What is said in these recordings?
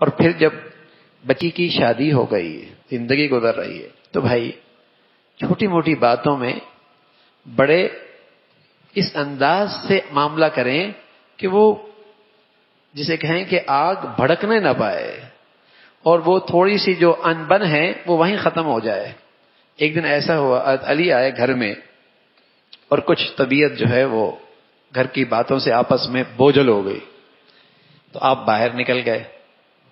اور پھر جب بچی کی شادی ہو گئی، زندگی گزر رہی ہے، تو بھائی چھوٹی موٹی باتوں میں بڑے اس انداز سے معاملہ کریں کہ وہ جسے کہیں کہ آگ بھڑکنے نہ پائے، اور وہ تھوڑی سی جو انبن ہے وہ وہیں ختم ہو جائے۔ ایک دن ایسا ہوا، علی آئے گھر میں اور کچھ طبیعت جو ہے وہ گھر کی باتوں سے آپس میں بوجھل ہو گئی، تو آپ باہر نکل گئے،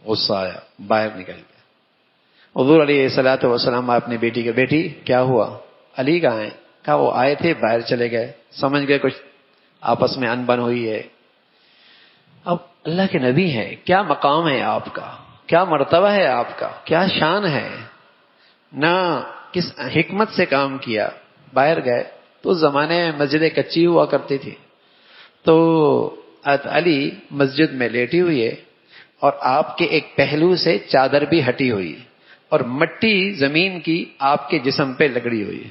غصہ آیا، باہر نکل گئے۔ حضور علیہ الصلوۃ والسلام اپنی بیٹی کے، بیٹی کیا ہوا؟ علی کہاں ہیں؟ کہا وہ آئے تھے، باہر چلے گئے، سمجھ گئے کچھ آپس میں انبن ہوئی ہے۔ اب اللہ کے نبی ہیں، کیا مقام ہے آپ کا، کیا مرتبہ ہے آپ کا، کیا شان ہے، نہ کس حکمت سے کام کیا۔ باہر گئے تو اس زمانے میں مسجدیں کچی ہوا کرتی تھی، تو علی مسجد میں لیٹی ہوئی ہے اور آپ کے ایک پہلو سے چادر بھی ہٹی ہوئی اور مٹی زمین کی آپ کے جسم پہ لگڑی ہوئی ہے۔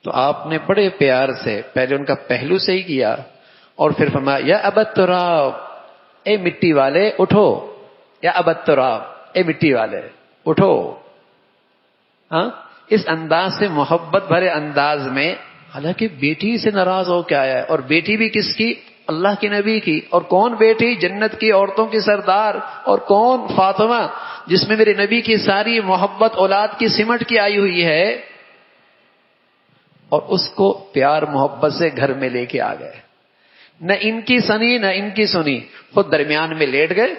تو آپ نے بڑے پیار سے پہلے ان کا پہلو سے ہی کیا اور پھر فرمایا یا ابت تراب، اے مٹی والے اٹھو، یا ابت تراب، اے مٹی والے اٹھو۔ ہاں، اس انداز سے، محبت بھرے انداز میں، حالانکہ بیٹی سے ناراض ہو کے آیا ہے، اور بیٹی بھی کس کی؟ اللہ کے نبی کی۔ اور کون بیٹی؟ جنت کی عورتوں کی سردار، اور کون؟ فاطمہ، جس میں میرے نبی کی ساری محبت اولاد کی سمٹ کی آئی ہوئی ہے، اور اس کو پیار محبت سے گھر میں لے کے آ گئے، نہ ان کی سنی نہ ان کی سنی، خود درمیان میں لیٹ گئے،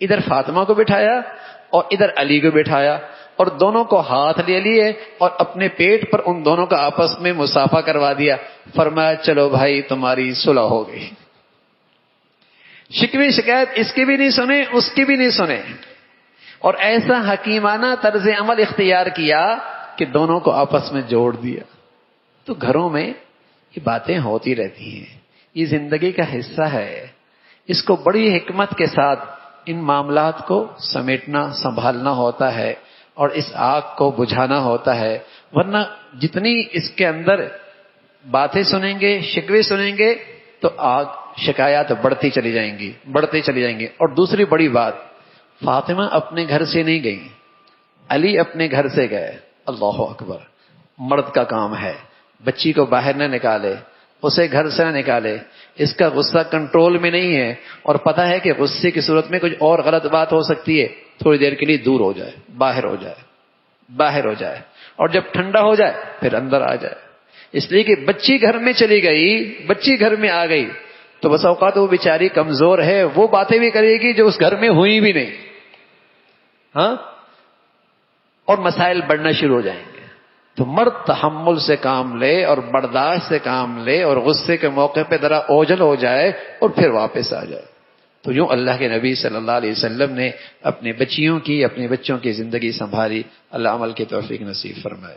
ادھر فاطمہ کو بٹھایا اور ادھر علی کو بٹھایا، اور دونوں کو ہاتھ لے لیے اور اپنے پیٹ پر ان دونوں کا آپس میں مصافحہ کروا دیا۔ فرمایا چلو بھائی تمہاری صلح ہو گئی۔ شکوے شکایت اس کی بھی نہیں سنے، اس کی بھی نہیں سنے، اور ایسا حکیمانہ طرز عمل اختیار کیا کہ دونوں کو آپس میں جوڑ دیا۔ تو گھروں میں یہ باتیں ہوتی رہتی ہیں، یہ زندگی کا حصہ ہے، اس کو بڑی حکمت کے ساتھ ان معاملات کو سمیٹنا، سنبھالنا ہوتا ہے، اور اس آگ کو بجھانا ہوتا ہے، ورنہ جتنی اس کے اندر باتیں سنیں گے، شکوے سنیں گے، تو آگ، شکایات بڑھتی چلی جائیں گی، بڑھتی چلی جائیں گی۔ اور دوسری بڑی بات، فاطمہ اپنے گھر سے نہیں گئی، علی اپنے گھر سے گئے۔ اللہ اکبر، مرد کا کام ہے، بچی کو باہر نہ نکالے، اسے گھر سے نہ نکالے، اس کا غصہ کنٹرول میں نہیں ہے، اور پتہ ہے کہ غصے کی صورت میں کچھ اور غلط بات ہو سکتی ہے، تھوڑی دیر کے لیے دور ہو جائے، باہر ہو جائے، باہر ہو جائے، اور جب ٹھنڈا ہو جائے پھر اندر آ جائے۔ اس لیے کہ بچی گھر میں چلی گئی، بچی گھر میں آ گئی، تو بس اوقات وہ بیچاری کمزور ہے، وہ باتیں بھی کرے گی جو اس گھر میں ہوئی بھی نہیں، ہاں، اور مسائل بڑھنا شروع ہو جائیں گے۔ تو مرد تحمل سے کام لے اور برداشت سے کام لے، اور غصے کے موقع پہ ذرا اوجھل ہو جائے اور پھر واپس آ جائے۔ تو یوں اللہ کے نبی صلی اللہ علیہ وسلم نے اپنے بچیوں کی، اپنے بچوں کی زندگی سنبھالی۔ اللہ عمل کی توفیق نصیب فرمائے۔